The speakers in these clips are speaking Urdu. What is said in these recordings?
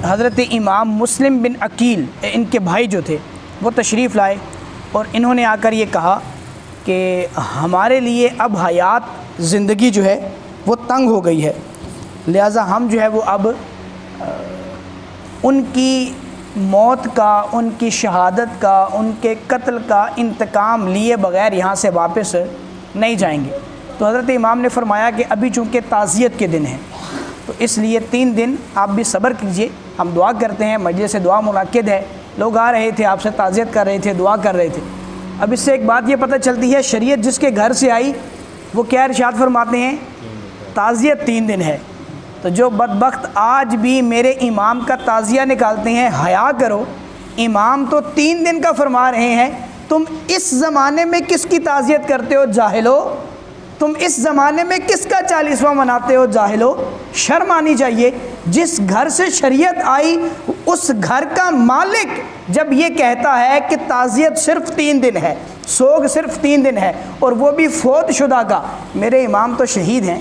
حضرت امام مسلم بن عقیل ان کے بھائی جو تھے وہ تشریف لائے اور انہوں نے آ کر یہ کہا کہ ہمارے لیے اب حیات زندگی جو ہے وہ تنگ ہو گئی ہے، لہٰذا ہم جو ہے وہ اب ان کی موت کا، ان کی شہادت کا، ان کے قتل کا انتقام لیے بغیر یہاں سے واپس نہیں جائیں گے۔ تو حضرت امام نے فرمایا کہ ابھی چونکہ تعزیت کے دن ہیں تو اس لیے 3 دن آپ بھی صبر کیجئے، ہم دعا کرتے ہیں، مجلس دعا منعقد ہے، لوگ آ رہے تھے، آپ سے تعزیت کر رہے تھے، دعا کر رہے تھے۔ اب اس سے ایک بات یہ پتہ چلتی ہے، شریعت جس کے گھر سے آئی وہ کیا ارشاد فرماتے ہیں؟ تعزیت 3 دن ہے۔ تو جو بدبخت آج بھی میرے امام کا تعزیہ نکالتے ہیں، حیا کرو، امام تو 3 دن کا فرما رہے ہیں، تم اس زمانے میں کس کی تعزیت کرتے ہو جاہلو؟ تم اس زمانے میں کس کا 40واں مناتے ہو جاہلو؟ شرم آنی چاہیے۔ جس گھر سے شریعت آئی اس گھر کا مالک جب یہ کہتا ہے کہ تعزیت صرف 3 دن ہے، سوگ صرف 3 دن ہے، اور وہ بھی فوت شدہ کا، میرے امام تو شہید ہیں،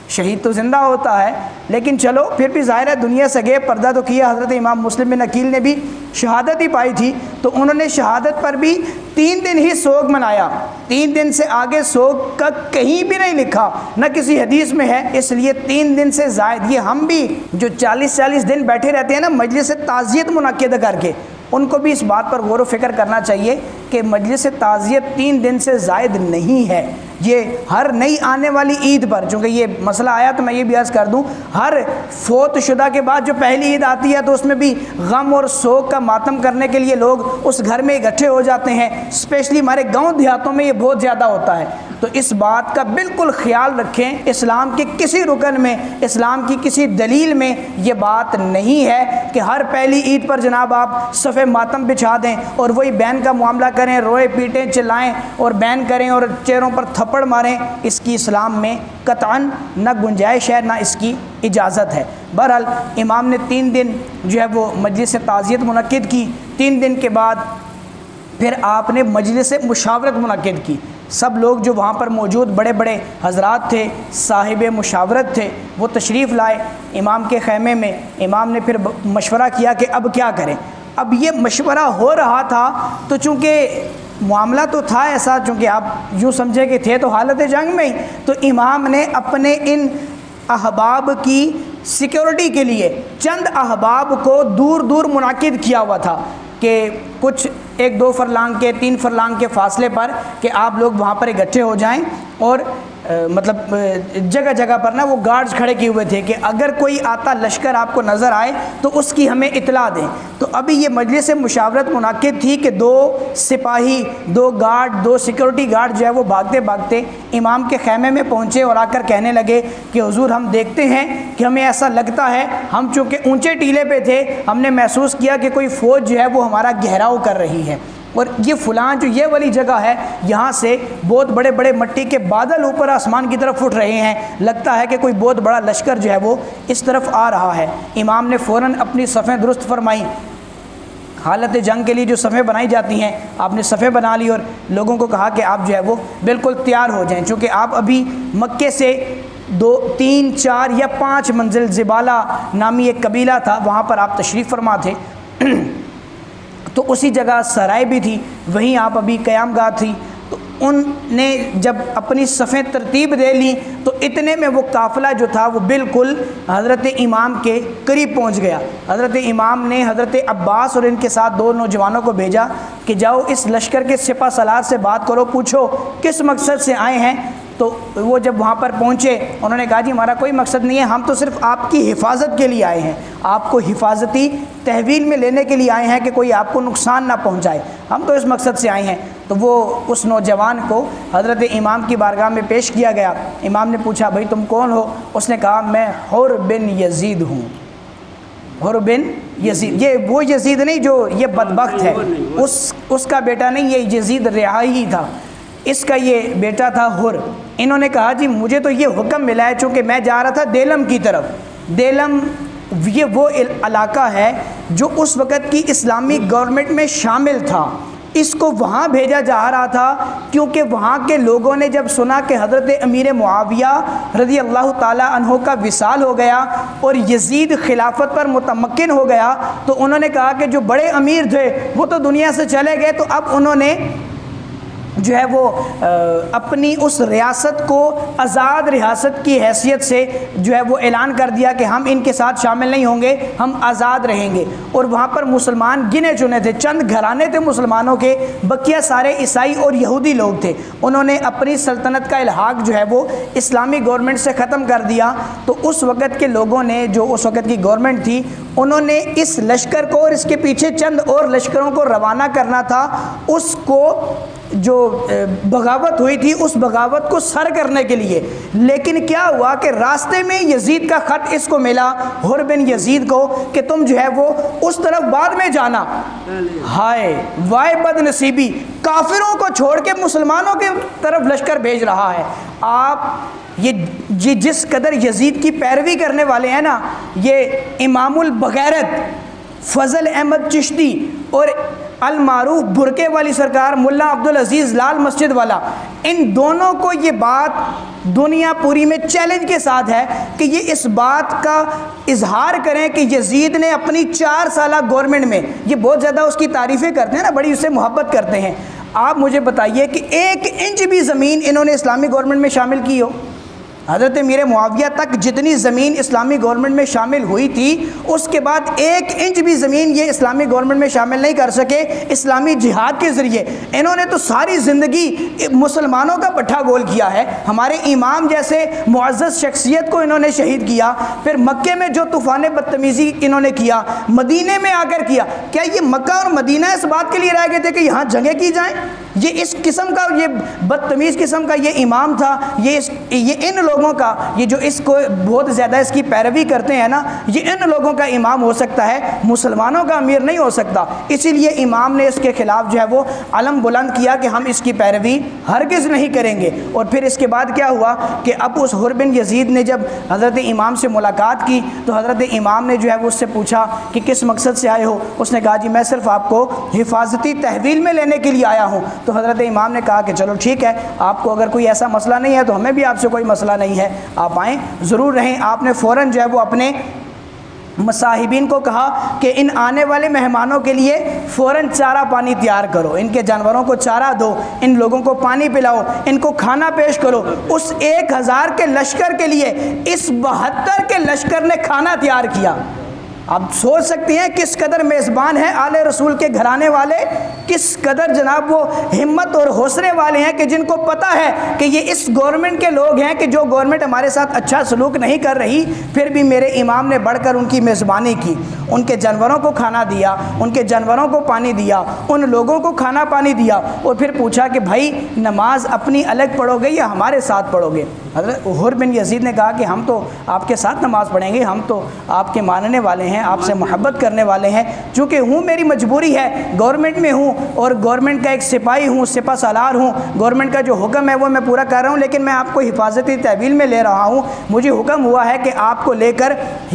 شہید تو زندہ ہوتا ہے، لیکن چلو پھر بھی ظاہر ہے دنیا سے گئے، پردہ تو کیا۔ حضرت امام مسلم بن عقیل نے بھی شہادت ہی پائی تھی، تو انہوں نے شہادت پر بھی 3 دن ہی سوگ منایا، 3 دن سے آگے سوگ کا کہیں بھی نہیں لکھا، نہ کسی حدیث میں ہے، اس لیے 3 دن سے زائد یہ ہم بھی جو 40 دن بیٹھے رہتے ہیں نا مجلس تعزیت منعقد کر کے، ان کو بھی اس بات پر غور و فکر کرنا چاہیے کہ مجلس تعزیت 3 دن سے زائد نہیں ہے۔ یہ ہر نئی آنے والی عید پر، چونکہ یہ مسئلہ آیا تو میں یہ بھی عرض کر دوں، ہر فوت شدہ کے بعد جو پہلی عید آتی ہے تو اس میں بھی غم اور سوگ کا ماتم کرنے کے لیے لوگ اس گھر میں اکٹھے ہو جاتے ہیں، اسپیشلی ہمارے گاؤں دیہاتوں میں یہ بہت زیادہ ہوتا ہے۔ تو اس بات کا بالکل خیال رکھیں، اسلام کے کسی رکن میں، اسلام کی کسی دلیل میں یہ بات نہیں ہے کہ ہر پہلی عید پر جناب آپ صفِ ماتم بچھا دیں اور وہی بین کا معاملہ کریں، روئے پیٹیں چلائیں اور بین کریں اور چہروں پر تھپڑ ماریں۔ اس کی اسلام میں قطعاً نہ گنجائش ہے، نہ اس کی اجازت ہے۔ بہرحال امام نے 3 دن جو ہے وہ مجلس تعزیت منعقد کی، 3 دن کے بعد پھر آپ نے مجلس مشاورت منعقد کی۔ سب لوگ جو وہاں پر موجود بڑے بڑے حضرات تھے، صاحب مشاورت تھے، وہ تشریف لائے امام کے خیمے میں۔ امام نے پھر مشورہ کیا کہ اب کیا کریں۔ اب یہ مشورہ ہو رہا تھا تو چونکہ معاملہ تو تھا ایسا، چونکہ آپ یوں سمجھے کہ تھے تو حالت جنگ میں ہی، تو امام نے اپنے ان احباب کی سیکیورٹی کے لیے چند احباب کو دور دور منعقد کیا ہوا تھا کہ کچھ 1-2 فرلانگ کے 3 فرلانگ کے فاصلے پر کہ آپ لوگ وہاں پر اکٹھے ہو جائیں، اور مطلب جگہ جگہ پر نا وہ گارڈز کھڑے کیے ہوئے تھے کہ اگر کوئی آتا لشکر آپ کو نظر آئے تو اس کی ہمیں اطلاع دیں۔ تو ابھی یہ مجلس مشاورت منعقد تھی کہ 2 سپاہی، 2 گارڈ، 2 سیکورٹی گارڈ جو ہے وہ بھاگتے بھاگتے امام کے خیمے میں پہنچے اور آ کر کہنے لگے کہ حضور ہم دیکھتے ہیں کہ ہمیں ایسا لگتا ہے، ہم چونکہ اونچے ٹیلے پہ تھے، ہم نے محسوس کیا کہ کوئی فوج جو ہے وہ ہمارا گھیراؤ کر رہی ہے، اور یہ فلاں جو یہ والی جگہ ہے یہاں سے بہت بڑے بڑے مٹی کے بادل اوپر آسمان کی طرف اٹھ رہے ہیں، لگتا ہے کہ کوئی بہت بڑا لشکر جو ہے وہ اس طرف آ رہا ہے۔ امام نے فوراً اپنی صفیں درست فرمائیں، حالت جنگ کے لیے جو صفیں بنائی جاتی ہیں آپ نے صفیں بنا لی، اور لوگوں کو کہا کہ آپ جو ہے وہ بالکل تیار ہو جائیں، چونکہ آپ ابھی مکے سے 2 3 4 یا 5 منزل زبالہ نامی ایک قبیلہ تھا، وہاں پر آپ تشریف فرما تھے، تو اسی جگہ سرائے بھی تھی، وہیں آپ ابھی قیام گاہ تھی۔ تو ان نے جب اپنی صفیں ترتیب دے لیں تو اتنے میں وہ قافلہ جو تھا وہ بالکل حضرت امام کے قریب پہنچ گیا۔ حضرت امام نے حضرت عباس اور ان کے ساتھ 2 نوجوانوں کو بھیجا کہ جاؤ اس لشکر کے سپہ سالار سے بات کرو، پوچھو کس مقصد سے آئے ہیں۔ تو وہ جب وہاں پر پہنچے انہوں نے کہا جی ہمارا کوئی مقصد نہیں ہے، ہم تو صرف آپ کی حفاظت کے لیے آئے ہیں، آپ کو حفاظتی تحویل میں لینے کے لیے آئے ہیں کہ کوئی آپ کو نقصان نہ پہنچائے، ہم تو اس مقصد سے آئے ہیں۔ تو وہ اس نوجوان کو حضرت امام کی بارگاہ میں پیش کیا گیا۔ امام نے پوچھا بھائی تم کون ہو؟ اس نے کہا میں حر بن یزید ہوں۔ حر بن یزید، یہ وہ یزید نہیں جو یہ بدبخت ہے، اس کا بیٹا نہیں، یہ یزید رہائی تھا، اس کا یہ بیٹا تھا حر۔ انہوں نے کہا جی مجھے تو یہ حکم ملا ہے، چونکہ میں جا رہا تھا دیلم کی طرف۔ دیلم یہ وہ علاقہ ہے جو اس وقت کی اسلامی گورنمنٹ میں شامل تھا، اس کو وہاں بھیجا جا رہا تھا کیونکہ وہاں کے لوگوں نے جب سنا کہ حضرت امیر معاویہ رضی اللہ تعالیٰ عنہ کا وصال ہو گیا اور یزید خلافت پر متمکن ہو گیا، تو انہوں نے کہا کہ جو بڑے امیر تھے وہ تو دنیا سے چلے گئے، تو اب انہوں نے جو ہے وہ اپنی اس ریاست کو آزاد ریاست کی حیثیت سے جو ہے وہ اعلان کر دیا کہ ہم ان کے ساتھ شامل نہیں ہوں گے، ہم آزاد رہیں گے۔ اور وہاں پر مسلمان گنے چنے تھے، چند گھرانے تھے مسلمانوں کے، بقیہ سارے عیسائی اور یہودی لوگ تھے۔ انہوں نے اپنی سلطنت کا الحاق جو ہے وہ اسلامی گورنمنٹ سے ختم کر دیا۔ تو اس وقت کے لوگوں نے، جو اس وقت کی گورنمنٹ تھی، انہوں نے اس لشکر کو اور اس کے پیچھے چند اور لشکروں کو روانہ کرنا تھا، اس کو جو بغاوت ہوئی تھی اس بغاوت کو سر کرنے کے لیے۔ لیکن کیا ہوا کہ راستے میں یزید کا خط اس کو ملا، حر بن یزید کو، کہ تم جو ہے وہ اس طرف بعد میں جانا۔ ہائے وائے بد نصیبی، کافروں کو چھوڑ کے مسلمانوں کی طرف لشکر بھیج رہا ہے۔ آپ یہ جس قدر یزید کی پیروی کرنے والے ہیں نا، یہ امام البغیرت فضل احمد چشتی اور المعروف برکے والی سرکار ملا عبدالعزیز لال مسجد والا، ان دونوں کو یہ بات دنیا پوری میں چیلنج کے ساتھ ہے کہ یہ اس بات کا اظہار کریں کہ یزید نے اپنی 4 سالہ گورنمنٹ میں، یہ بہت زیادہ اس کی تعریفیں کرتے ہیں نا، بڑی اس سے محبت کرتے ہیں۔ آپ مجھے بتائیے کہ 1 انچ بھی زمین انہوں نے اسلامی گورنمنٹ میں شامل کی ہو؟ حضرت امیر معاویہ تک جتنی زمین اسلامی گورنمنٹ میں شامل ہوئی تھی، اس کے بعد 1 انچ بھی زمین یہ اسلامی گورنمنٹ میں شامل نہیں کر سکے اسلامی جہاد کے ذریعے۔ انہوں نے تو ساری زندگی مسلمانوں کا پٹھا گول کیا ہے، ہمارے امام جیسے معزز شخصیت کو انہوں نے شہید کیا، پھر مکے میں جو طوفان بدتمیزی انہوں نے کیا، مدینے میں آ کر کیا۔ کیا یہ مکہ اور مدینہ اس بات کے لیے رہ گئے تھے کہ یہاں جنگیں کی جائیں؟ یہ اس قسم کا، یہ بدتمیز قسم کا یہ امام تھا، یہ ان لوگوں کا، یہ جو اس کو بہت زیادہ اس کی پیروی کرتے ہیں نا، یہ ان لوگوں کا امام ہو سکتا ہے، مسلمانوں کا امیر نہیں ہو سکتا۔ اسی لیے امام نے اس کے خلاف جو ہے وہ علم بلند کیا کہ ہم اس کی پیروی ہرگز نہیں کریں گے۔ اور پھر اس کے بعد کیا ہوا کہ اب اس حر بن یزید نے جب حضرت امام سے ملاقات کی تو حضرت امام نے جو ہے وہ اس سے پوچھا کہ کس مقصد سے آئے ہو؟ اس نے کہا جی میں صرف آپ کو حفاظتی تحویل میں لینے کے لیے آیا ہوں۔ تو حضرت امام نے کہا کہ چلو ٹھیک ہے، آپ کو اگر کوئی ایسا مسئلہ نہیں ہے تو ہمیں بھی آپ سے کوئی مسئلہ نہیں ہے، آپ آئیں ضرور رہیں۔ آپ نے فوراً جو ہے وہ اپنے مصاحبین کو کہا کہ ان آنے والے مہمانوں کے لیے فوراً چارہ پانی تیار کرو، ان کے جانوروں کو چارہ دو، ان لوگوں کو پانی پلاؤ، ان کو کھانا پیش کرو۔ اس 1000 کے لشکر کے لیے اس 72 کے لشکر نے کھانا تیار کیا۔ آپ سوچ سکتے ہیں کس قدر میزبان ہیں آل رسول کے گھرانے والے، کس قدر جناب وہ ہمت اور حوصلے والے ہیں کہ جن کو پتہ ہے کہ یہ اس گورنمنٹ کے لوگ ہیں کہ جو گورنمنٹ ہمارے ساتھ اچھا سلوک نہیں کر رہی، پھر بھی میرے امام نے بڑھ کر ان کی میزبانی کی، ان کے جانوروں کو کھانا دیا، ان کے جانوروں کو پانی دیا، ان لوگوں کو کھانا پانی دیا، اور پھر پوچھا کہ بھائی نماز اپنی الگ پڑھو گے یا ہمارے ساتھ پڑھو گے؟ حضرت حر بن یزید نے کہا کہ ہم تو آپ کے ساتھ نماز پڑھیں گے، ہم تو آپ کے ماننے والے ہیں، آپ سے محبت کرنے والے ہیں، چونکہ ہوں میری مجبوری ہے، گورنمنٹ میں ہوں اور گورنمنٹ کا ایک سپاہی ہوں، سپہ سالار ہوں، گورنمنٹ کا جو حکم ہے وہ میں پورا کر رہا ہوں، لیکن میں آپ کو حفاظتی تحویل میں لے رہا ہوں۔ مجھے حکم ہوا ہے کہ آپ کو لے کر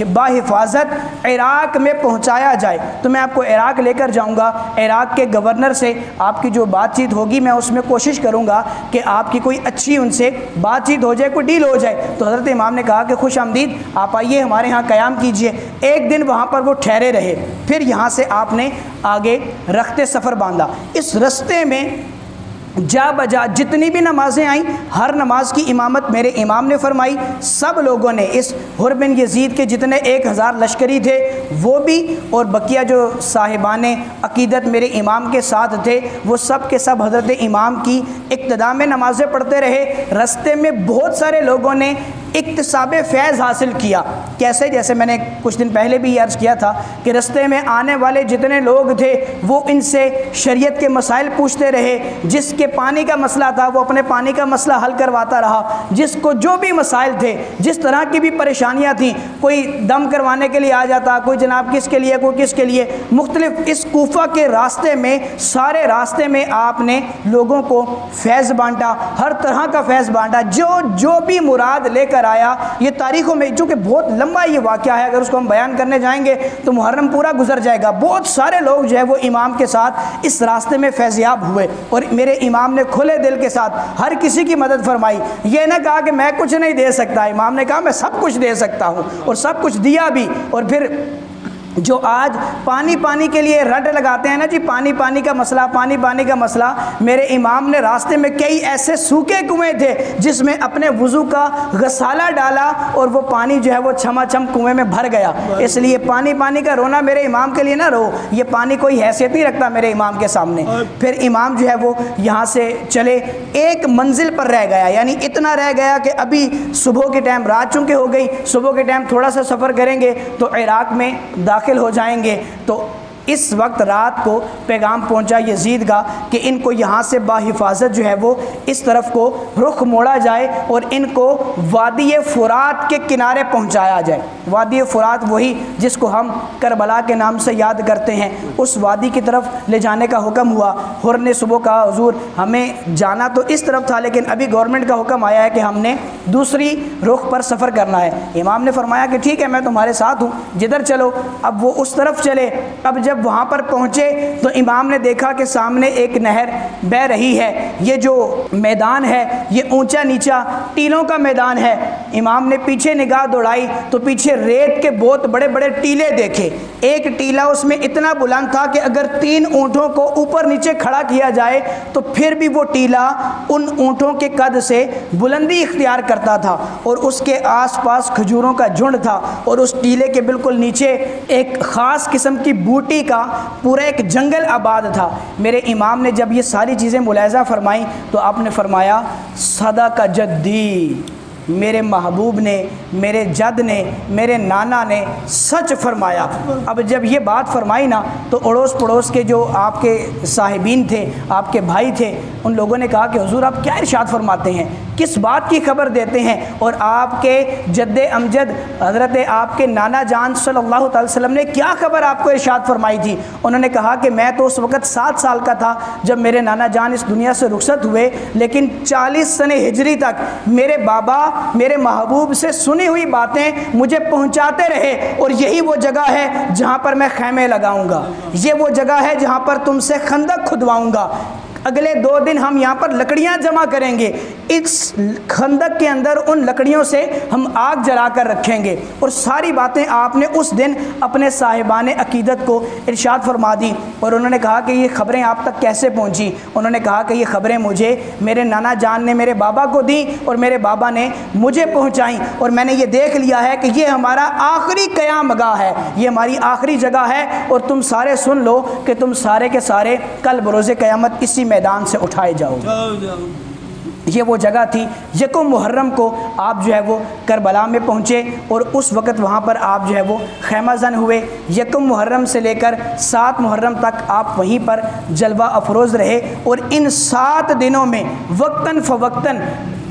بحفاظت عراق میں پہنچایا جائے، تو میں آپ کو عراق لے کر جاؤں گا۔ عراق کے گورنر سے آپ کی جو بات چیت ہوگی میں اس میں کوشش کروں گا کہ آپ کی کوئی اچھی ان سے بات چیت ہو جائے، کوئی ڈیل ہو جائے۔ تو حضرت امام نے کہا کہ خوش آمدید، آپ آئیے ہمارے ہاں قیام کیجئے۔ ایک دن وہاں پر وہ ٹھہرے رہے، پھر یہاں سے آپ نے آگے رخت سفر باندھا۔ اس رستے میں جا بجا جتنی بھی نمازیں آئیں، ہر نماز کی امامت میرے امام نے فرمائی۔ سب لوگوں نے، اس حر بن یزید کے جتنے 1000 لشکری تھے وہ بھی، اور بقیہ جو صاحبان عقیدت میرے امام کے ساتھ تھے، وہ سب کے سب حضرت امام کی اقتداء میں نمازیں پڑھتے رہے۔ رستے میں بہت سارے لوگوں نے اکتساب فیض حاصل کیا۔ کیسے؟ جیسے میں نے کچھ دن پہلے بھی عرض کیا تھا کہ رستے میں آنے والے جتنے لوگ تھے وہ ان سے شریعت کے مسائل پوچھتے رہے، جس کے پانی کا مسئلہ تھا وہ اپنے پانی کا مسئلہ حل کرواتا رہا، جس کو جو بھی مسائل تھے، جس طرح کی بھی پریشانیاں تھیں، کوئی دم کروانے کے لیے آ جاتا، کوئی جناب کس کے لیے، کوئی کس کے لیے، مختلف اس کوفہ کے راستے میں، سارے راستے میں آپ نے لوگوں کو فیض بانٹا، ہر طرح کا فیض بانٹا، جو بھی مراد لے کر کر آیا. یہ تاریخوں میں چونکہ بہت لمبا یہ واقعہ ہے, اگر اس کو ہم بیان کرنے جائیں گے تو محرم پورا گزر جائے گا. بہت سارے لوگ جو ہے وہ امام کے ساتھ اس راستے میں فیضیاب ہوئے, اور میرے امام نے کھلے دل کے ساتھ ہر کسی کی مدد فرمائی. یہ نہ کہا کہ میں کچھ نہیں دے سکتا, امام نے کہا میں سب کچھ دے سکتا ہوں, اور سب کچھ دیا بھی. اور پھر جو آج پانی کے لیے رٹ لگاتے ہیں نا جی, پانی کا مسئلہ, پانی کا مسئلہ, میرے امام نے راستے میں کئی ایسے سوکھے کنویں تھے جس میں اپنے وضو کا غسالہ ڈالا اور وہ پانی جو ہے وہ چھما چھم کنویں میں بھر گیا. اس لیے پانی کا رونا میرے امام کے لیے نہ رو, یہ پانی کوئی حیثیت نہیں رکھتا میرے امام کے سامنے. پھر امام جو ہے وہ یہاں سے چلے, ایک منزل پر رہ گیا, یعنی اتنا رہ گیا کہ ابھی صبح کے ٹائم, رات چونکہ ہو گئی, صبح کے ٹائم تھوڑا سا سفر کریں گے تو عراق میں داخل ہو جائیں گے. تو اس وقت رات کو پیغام پہنچا یزید کا کہ ان کو یہاں سے باحفاظت جو ہے وہ اس طرف کو رخ موڑا جائے اور ان کو وادی فرات کے کنارے پہنچایا جائے. وادی فرات وہی جس کو ہم کربلا کے نام سے یاد کرتے ہیں, اس وادی کی طرف لے جانے کا حکم ہوا. حر نے صبح کہا حضور ہمیں جانا تو اس طرف تھا, لیکن ابھی گورنمنٹ کا حکم آیا ہے کہ ہم نے دوسری رخ پر سفر کرنا ہے. امام نے فرمایا کہ ٹھیک ہے میں تمہارے ساتھ ہوں, جدھر چلو. اب وہ اس طرف چلے. اب جب وہاں پر پہنچے تو امام نے دیکھا کہ سامنے ایک نہر بہ رہی ہے. یہ جو میدان ہے یہ اونچا نیچا ٹیلوں کا میدان ہے. امام نے پیچھے نگاہ دوڑائی تو پیچھے ریت کے بہت بڑے بڑے ٹیلے دیکھے. ایک ٹیلا اس میں اتنا بلند تھا کہ اگر 3 اونٹوں کو اوپر نیچے کھڑا کیا جائے تو پھر بھی وہ ٹیلا ان اونٹوں کے قد سے بلندی اختیار کرتا تھا, اور اس کے آس پاس کھجوروں کا جھنڈ تھا, اور اس ٹیلے کے بالکل نیچے ایک خاص قسم کی بوٹی کا پورا ایک جنگل آباد تھا. میرے امام نے جب یہ ساری چیزیں ملاحظہ فرمائیں تو آپ نے فرمایا صدق جدی, میرے محبوب نے, میرے جد نے, میرے نانا نے سچ فرمایا. اب جب یہ بات فرمائی نا تو اڑوس پڑوس کے جو آپ کے صاحبین تھے, آپ کے بھائی تھے, ان لوگوں نے کہا کہ حضور آپ کیا ارشاد فرماتے ہیں, کس بات کی خبر دیتے ہیں, اور آپ کے جد امجد حضرت آپ کے نانا جان صلی اللہ تعالی وسلم نے کیا خبر آپ کو ارشاد فرمائی تھی. انہوں نے کہا کہ میں تو اس وقت 7 سال کا تھا جب میرے نانا جان اس دنیا سے رخصت ہوئے, لیکن 40 سنہ ہجری تک میرے بابا میرے محبوب سے سنی ہوئی باتیں مجھے پہنچاتے رہے, اور یہی وہ جگہ ہے جہاں پر میں خیمے لگاؤں گا, یہ وہ جگہ ہے جہاں پر تم سے خندق کھدواؤں گا. اگلے 2 دن ہم یہاں پر لکڑیاں جمع کریں گے, اس خندق کے اندر ان لکڑیوں سے ہم آگ جلا کر رکھیں گے. اور ساری باتیں آپ نے اس دن اپنے صاحبان عقیدت کو ارشاد فرما دی. اور انہوں نے کہا کہ یہ خبریں آپ تک کیسے پہنچی. انہوں نے کہا کہ یہ خبریں مجھے میرے نانا جان نے میرے بابا کو دیں اور میرے بابا نے مجھے پہنچائیں, اور میں نے یہ دیکھ لیا ہے کہ یہ ہمارا آخری قیام گاہ ہے, یہ ہماری آخری جگہ ہے, اور تم سارے سن لو کہ تم سارے کے سارے کل بروز قیامت اسی میدان سے اٹھائے جاؤ. یہ وہ جگہ تھی. 1 محرم کو آپ جو ہے وہ کربلا میں پہنچے, اور اس وقت وہاں پر آپ جو ہے وہ خیمہ زن ہوئے. 1 محرم سے لے کر 7 محرم تک آپ وہیں پر جلوہ افروز رہے, اور ان 7 دنوں میں وقتاً فوقتاً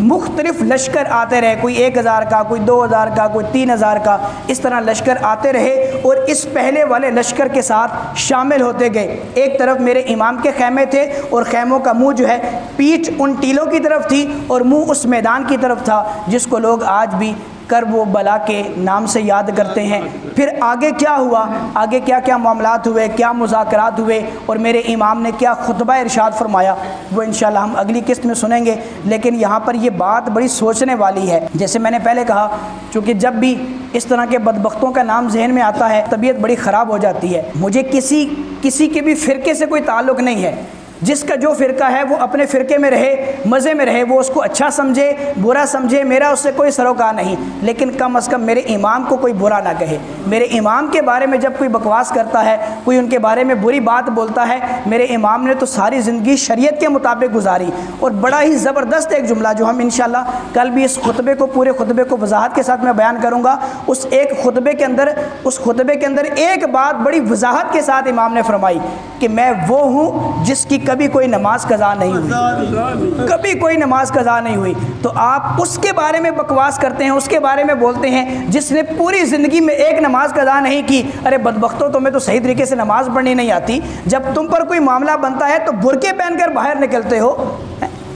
مختلف لشکر آتے رہے, کوئی 1000 کا, کوئی 2000 کا, کوئی 3000 کا, اس طرح لشکر آتے رہے, اور اس پہلے والے لشکر کے ساتھ شامل ہوتے گئے. ایک طرف میرے امام کے خیمے تھے, اور خیموں کا منہ جو ہے پیٹھ ان ٹیلوں کی طرف تھی اور منہ اس میدان کی طرف تھا جس کو لوگ آج بھی کرب و بلا کے نام سے یاد کرتے ہیں. پھر آگے کیا ہوا, آگے کیا کیا معاملات ہوئے, کیا مذاکرات ہوئے, اور میرے امام نے کیا خطبہ ارشاد فرمایا, وہ انشاءاللہ ہم اگلی قسط میں سنیں گے. لیکن یہاں پر یہ بات بڑی سوچنے والی ہے. جیسے میں نے پہلے کہا, چونکہ جب بھی اس طرح کے بدبختوں کا نام ذہن میں آتا ہے طبیعت بڑی خراب ہو جاتی ہے. مجھے کسی کے بھی فرقے سے کوئی تعلق نہیں ہے. جس کا جو فرقہ ہے وہ اپنے فرقے میں رہے, مزے میں رہے, وہ اس کو اچھا سمجھے برا سمجھے, میرا اس سے کوئی سروکار نہیں. لیکن کم از کم میرے امام کو کوئی برا نہ کہے. میرے امام کے بارے میں جب کوئی بکواس کرتا ہے, کوئی ان کے بارے میں بری بات بولتا ہے, میرے امام نے تو ساری زندگی شریعت کے مطابق گزاری. اور بڑا ہی زبردست ایک جملہ جو ہم انشاءاللہ کل بھی اس خطبے کو, پورے خطبے کو وضاحت کے ساتھ میں بیان کروں گا, اس خطبے کے اندر ایک بات بڑی وضاحت کے ساتھ امام نے فرمائی کہ میں وہ ہوں جس کی کبھی کوئی نماز قضا نہیں ہوئی, کبھی کوئی نماز قضا نہیں ہوئی. تو آپ اس کے بارے میں بکواس کرتے ہیں, اس کے بارے میں بولتے ہیں جس نے پوری زندگی میں ایک نماز قضا نہیں کی. ارے بدبختوں, تمہیں تو صحیح طریقے سے نماز پڑھنی نہیں آتی. جب تم پر کوئی معاملہ بنتا ہے تو برقعے پہن کر باہر نکلتے ہو.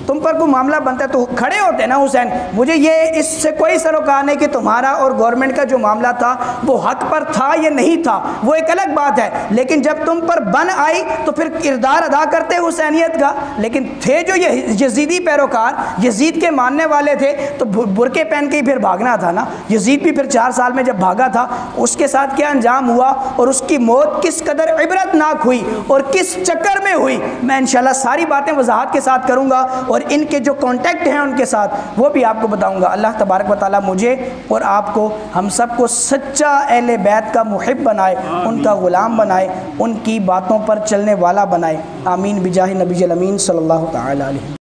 تم پر کوئی معاملہ بنتا ہے تو کھڑے ہوتے نا حسین، مجھے یہ اس سے کوئی سروکار نہیں کہ تمہارا اور گورنمنٹ کا جو معاملہ تھا وہ حق پر تھا یا نہیں تھا، وہ ایک الگ بات ہے، لیکن جب تم پر بن آئی تو پھر کردار ادا کرتے حسینیت کا۔ لیکن تھے جو یہ یزیدی پیروکار، یزید کے ماننے والے تھے، تو برقعے پہن کے ہی پھر بھاگنا تھا نا۔ یزید بھی پھر 4 سال میں جب بھاگا تھا، اس کے ساتھ کیا انجام ہوا اور اس کی موت کس قدر عبرتناک ہوئی اور کس چکر میں ہوئی، میں انشاءاللہ ساری باتیں وضاحت کے ساتھ کروں گا، اور ان کے جو کانٹیکٹ ہیں ان کے ساتھ وہ بھی آپ کو بتاؤں گا۔ اللہ تبارک و تعالیٰ مجھے اور آپ کو، ہم سب کو سچا اہل بیت کا محب بنائے، ان کا غلام بنائے، ان کی باتوں پر چلنے والا بنائے، آمین بجاہ نبی الامین صلی اللہ تعالی علیہ۔